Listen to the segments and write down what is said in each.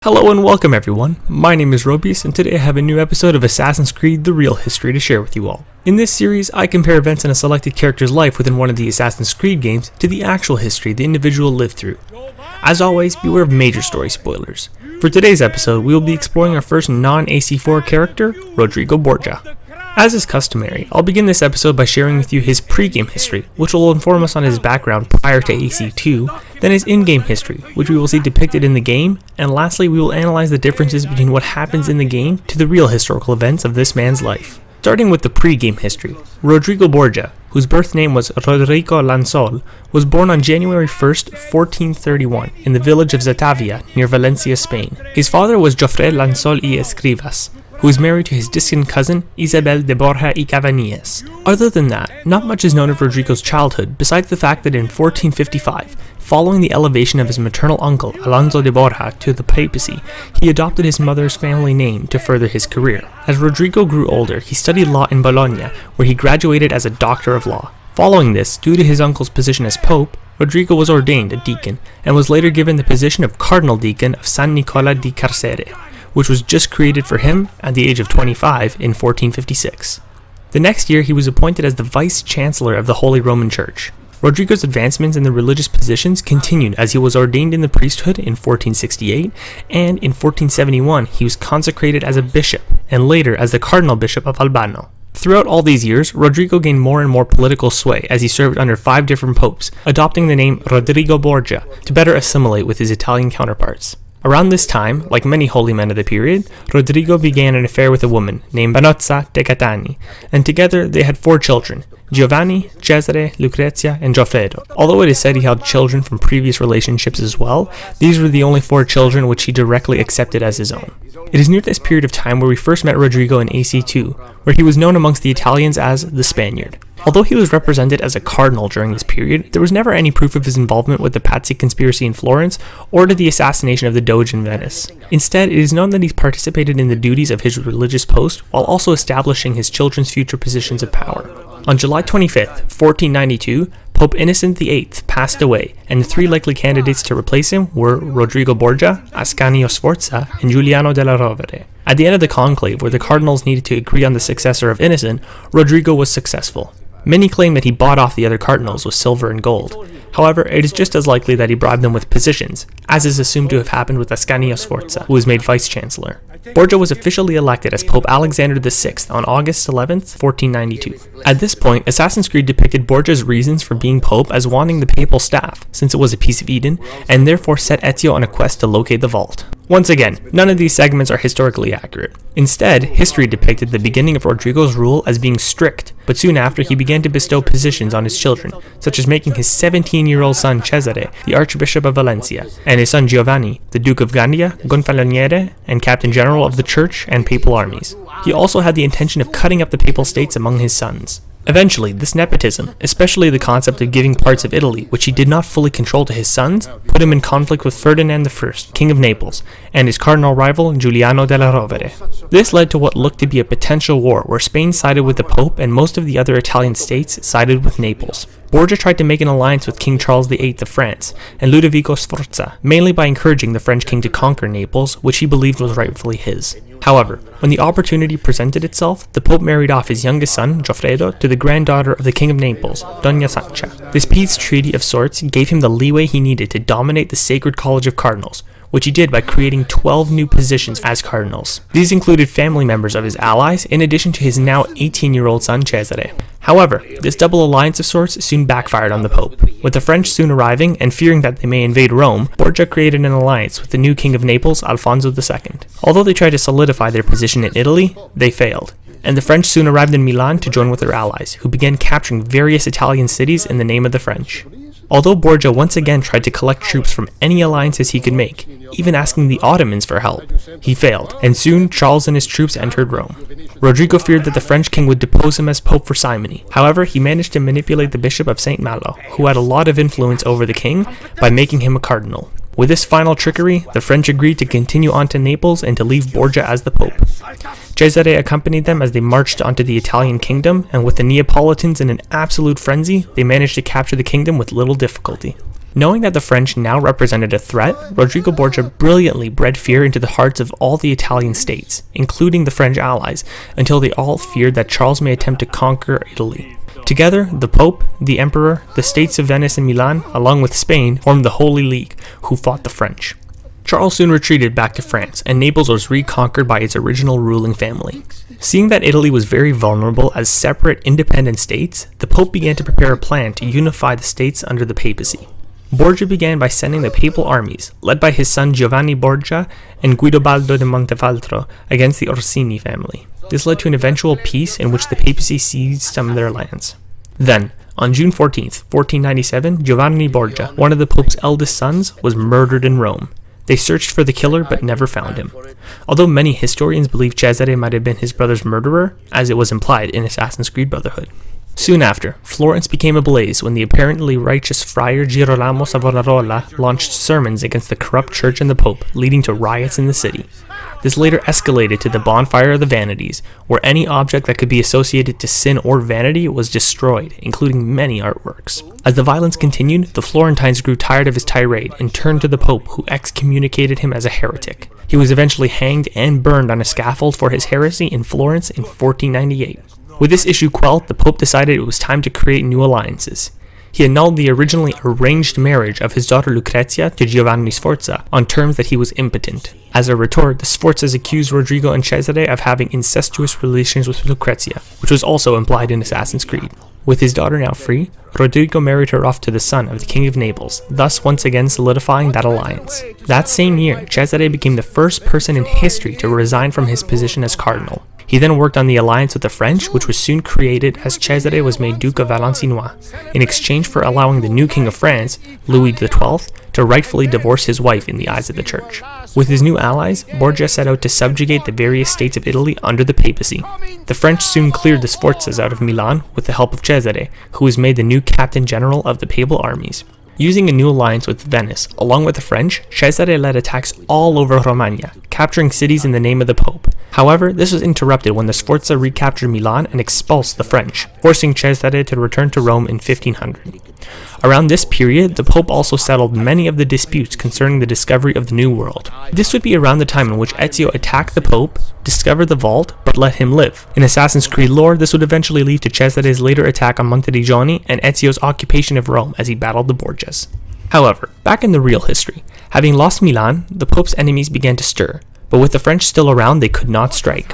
Hello and welcome everyone, my name is Robius and today I have a new episode of Assassin's Creed The Real History to share with you all. In this series, I compare events in a selected character's life within one of the Assassin's Creed games to the actual history the individual lived through. As always, beware of major story spoilers. For today's episode, we will be exploring our first non-AC4 character, Rodrigo Borgia. As is customary, I'll begin this episode by sharing with you his pre-game history, which will inform us on his background prior to AC2, then his in-game history, which we will see depicted in the game, and lastly we will analyze the differences between what happens in the game to the real historical events of this man's life. Starting with the pre-game history, Rodrigo Borgia, whose birth name was Rodrigo Lansol, was born on January 1st, 1431, in the village of Zatavia, near Valencia, Spain. His father was Jofre Lansol y Escrivas, who was married to his distant cousin Isabel de Borja y Cabanillas. Other than that, not much is known of Rodrigo's childhood besides the fact that in 1455, following the elevation of his maternal uncle Alonso de Borja to the papacy, he adopted his mother's family name to further his career. As Rodrigo grew older, he studied law in Bologna, where he graduated as a doctor of law. Following this, due to his uncle's position as pope, Rodrigo was ordained a deacon and was later given the position of cardinal deacon of San Nicola di Carcere, which was just created for him at the age of 25 in 1456. The next year, he was appointed as the Vice-Chancellor of the Holy Roman Church. Rodrigo's advancements in the religious positions continued as he was ordained in the priesthood in 1468, and in 1471 he was consecrated as a bishop, and later as the Cardinal Bishop of Albano. Throughout all these years, Rodrigo gained more and more political sway as he served under 5 different popes, adopting the name Rodrigo Borgia to better assimilate with his Italian counterparts. Around this time, like many holy men of the period, Rodrigo began an affair with a woman named Banozza de Catani, and together they had 4 children, Giovanni, Cesare, Lucrezia, and Goffredo. Although it is said he held children from previous relationships as well, these were the only 4 children which he directly accepted as his own. It is near this period of time where we first met Rodrigo in AC2, where he was known amongst the Italians as the Spaniard. Although he was represented as a cardinal during this period, there was never any proof of his involvement with the Pazzi conspiracy in Florence or to the assassination of the Doge in Venice. Instead, it is known that he participated in the duties of his religious post while also establishing his children's future positions of power. On July 25th, 1492, Pope Innocent VIII passed away, and the 3 likely candidates to replace him were Rodrigo Borgia, Ascanio Sforza, and Giuliano della Rovere. At the end of the conclave, where the cardinals needed to agree on the successor of Innocent, Rodrigo was successful. Many claim that he bought off the other cardinals with silver and gold. However, it is just as likely that he bribed them with positions, as is assumed to have happened with Ascanio Sforza, who was made vice-chancellor. Borgia was officially elected as Pope Alexander VI on August 11th, 1492. At this point, Assassin's Creed depicted Borgia's reasons for being Pope as wanting the papal staff, since it was a piece of Eden, and therefore set Ezio on a quest to locate the vault. Once again, none of these segments are historically accurate. Instead, history depicted the beginning of Rodrigo's rule as being strict, but soon after he began to bestow positions on his children, such as making his 17-year-old son Cesare the Archbishop of Valencia, and his son Giovanni the Duke of Gandia, Gonfaloniere, and Captain General of the Church and Papal armies. He also had the intention of cutting up the Papal States among his sons. Eventually, this nepotism, especially the concept of giving parts of Italy, which he did not fully control to his sons, put him in conflict with Ferdinand I, King of Naples, and his cardinal rival Giuliano della Rovere. This led to what looked to be a potential war where Spain sided with the Pope and most of the other Italian states sided with Naples. Borgia tried to make an alliance with King Charles VIII of France and Ludovico Sforza, mainly by encouraging the French king to conquer Naples, which he believed was rightfully his. However, when the opportunity presented itself, the Pope married off his youngest son, Goffredo, to the granddaughter of the King of Naples, Dona Sancha. This peace treaty of sorts gave him the leeway he needed to dominate the Sacred College of Cardinals, which he did by creating 12 new positions as cardinals. These included family members of his allies, in addition to his now 18-year-old son Cesare. However, this double alliance of sorts soon backfired on the Pope. With the French soon arriving and fearing that they may invade Rome, Borgia created an alliance with the new King of Naples, Alfonso II. Although they tried to solidify their position in Italy, they failed, and the French soon arrived in Milan to join with their allies, who began capturing various Italian cities in the name of the French. Although Borgia once again tried to collect troops from any alliances he could make, even asking the Ottomans for help, he failed, and soon Charles and his troops entered Rome. Rodrigo feared that the French king would depose him as Pope for simony. However, he managed to manipulate the Bishop of St. Malo, who had a lot of influence over the king, by making him a cardinal. With this final trickery, the French agreed to continue on to Naples and to leave Borgia as the Pope. Cesare accompanied them as they marched onto the Italian kingdom, and with the Neapolitans in an absolute frenzy, they managed to capture the kingdom with little difficulty. Knowing that the French now represented a threat, Rodrigo Borgia brilliantly bred fear into the hearts of all the Italian states, including the French allies, until they all feared that Charles may attempt to conquer Italy. Together, the Pope, the Emperor, the states of Venice and Milan, along with Spain, formed the Holy League, who fought the French. Charles soon retreated back to France, and Naples was reconquered by its original ruling family. Seeing that Italy was very vulnerable as separate, independent states, the Pope began to prepare a plan to unify the states under the papacy. Borgia began by sending the papal armies, led by his son Giovanni Borgia and Guidobaldo de Montefeltro, against the Orsini family. This led to an eventual peace in which the papacy seized some of their lands. Then, on June 14th, 1497, Giovanni Borgia, one of the Pope's eldest sons, was murdered in Rome. They searched for the killer but never found him. Although many historians believe Cesare might have been his brother's murderer, as it was implied in Assassin's Creed Brotherhood. Soon after, Florence became ablaze when the apparently righteous friar Girolamo Savonarola launched sermons against the corrupt church and the Pope, leading to riots in the city. This later escalated to the bonfire of the vanities, where any object that could be associated to sin or vanity was destroyed, including many artworks. As the violence continued, the Florentines grew tired of his tirade and turned to the Pope, who excommunicated him as a heretic. He was eventually hanged and burned on a scaffold for his heresy in Florence in 1498. With this issue quelled, the Pope decided it was time to create new alliances. He annulled the originally arranged marriage of his daughter Lucrezia to Giovanni Sforza on terms that he was impotent. As a retort, the Sforzas accused Rodrigo and Cesare of having incestuous relations with Lucrezia, which was also implied in Assassin's Creed. With his daughter now free, Rodrigo married her off to the son of the King of Naples, thus once again solidifying that alliance. That same year, Cesare became the first person in history to resign from his position as cardinal. He then worked on the alliance with the French, which was soon created as Cesare was made Duke of Valentinois, in exchange for allowing the new King of France, Louis XII, to rightfully divorce his wife in the eyes of the Church. With his new allies, Borgia set out to subjugate the various states of Italy under the papacy. The French soon cleared the Sforzas out of Milan with the help of Cesare, who was made the new Captain General of the papal armies. Using a new alliance with Venice, along with the French, Cesare led attacks all over Romagna, capturing cities in the name of the Pope. However, this was interrupted when the Sforza recaptured Milan and expulsed the French, forcing Cesare to return to Rome in 1500. Around this period, the Pope also settled many of the disputes concerning the discovery of the New World. This would be around the time in which Ezio attacked the Pope, discovered the vault, but let him live. In Assassin's Creed lore, this would eventually lead to Cesare's later attack on Monteriggioni and Ezio's occupation of Rome as he battled the Borgias. However, back in the real history, having lost Milan, the Pope's enemies began to stir, but with the French still around, they could not strike.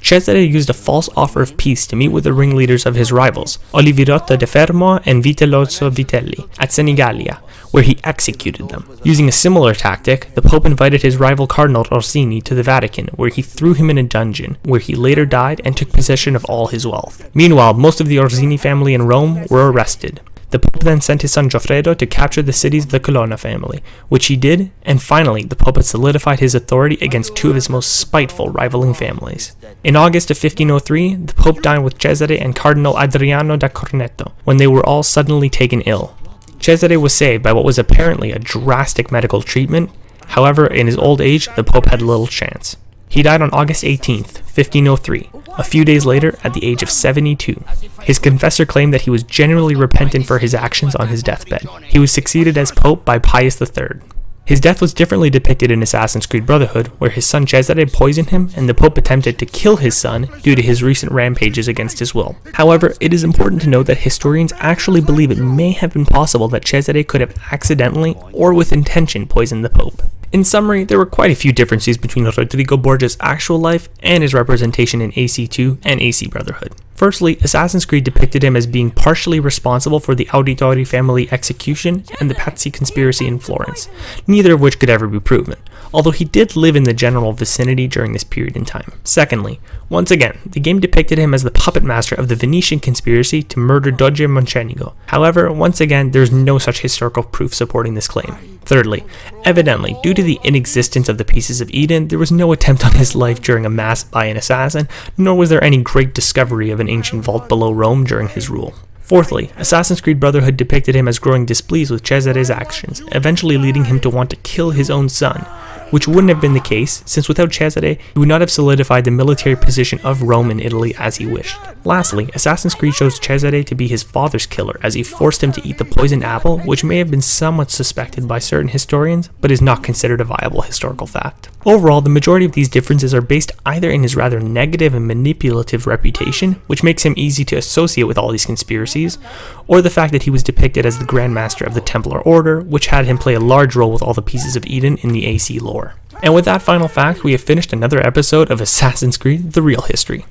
Cesare used a false offer of peace to meet with the ringleaders of his rivals, Oliverotto de Fermo and Vitellozzo Vitelli, at Senigallia, where he executed them. Using a similar tactic, the Pope invited his rival Cardinal Orsini to the Vatican, where he threw him in a dungeon, where he later died and took possession of all his wealth. Meanwhile, most of the Orsini family in Rome were arrested. The Pope then sent his son Goffredo to capture the cities of the Colonna family, which he did, and finally the Pope had solidified his authority against two of his most spiteful rivaling families. In August of 1503, the Pope dined with Cesare and Cardinal Adriano da Corneto, when they were all suddenly taken ill. Cesare was saved by what was apparently a drastic medical treatment. However, in his old age, the Pope had little chance. He died on August 18th, 1503, a few days later at the age of 72. His confessor claimed that he was genuinely repentant for his actions on his deathbed. He was succeeded as Pope by Pius III. His death was differently depicted in Assassin's Creed Brotherhood, where his son Cesare poisoned him and the Pope attempted to kill his son due to his recent rampages against his will. However, it is important to note that historians actually believe it may have been possible that Cesare could have accidentally or with intention poisoned the Pope. In summary, there were quite a few differences between Rodrigo Borgia's actual life and his representation in AC2 and AC Brotherhood. Firstly, Assassin's Creed depicted him as being partially responsible for the Auditori family execution and the Pazzi conspiracy in Florence, neither of which could ever be proven, although he did live in the general vicinity during this period in time. Secondly, once again, the game depicted him as the puppet master of the Venetian conspiracy to murder Doge Mocenigo. However, once again, there is no such historical proof supporting this claim. Thirdly, evidently, due to the inexistence of the Pieces of Eden, there was no attempt on his life during a mass by an assassin, nor was there any great discovery of an ancient vault below Rome during his rule. Fourthly, Assassin's Creed Brotherhood depicted him as growing displeased with Cesare's actions, eventually leading him to want to kill his own son, which wouldn't have been the case, since without Cesare, he would not have solidified the military position of Rome in Italy as he wished. Lastly, Assassin's Creed shows Cesare to be his father's killer, as he forced him to eat the poisoned apple, which may have been somewhat suspected by certain historians, but is not considered a viable historical fact. Overall, the majority of these differences are based either in his rather negative and manipulative reputation, which makes him easy to associate with all these conspiracies, or the fact that he was depicted as the Grand Master of the Templar Order, which had him play a large role with all the pieces of Eden in the AC lore. And with that final fact, we have finished another episode of Assassin's Creed: The Real History.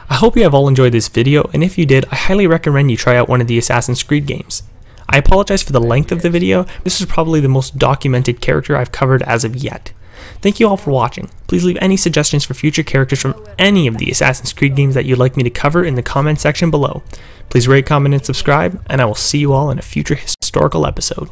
I hope you have all enjoyed this video, and if you did, I highly recommend you try out one of the Assassin's Creed games. I apologize for the length of the video. This is probably the most documented character I've covered as of yet. Thank you all for watching. Please leave any suggestions for future characters from any of the Assassin's Creed games that you'd like me to cover in the comment section below. Please rate, comment, and subscribe, and I will see you all in a future historical episode.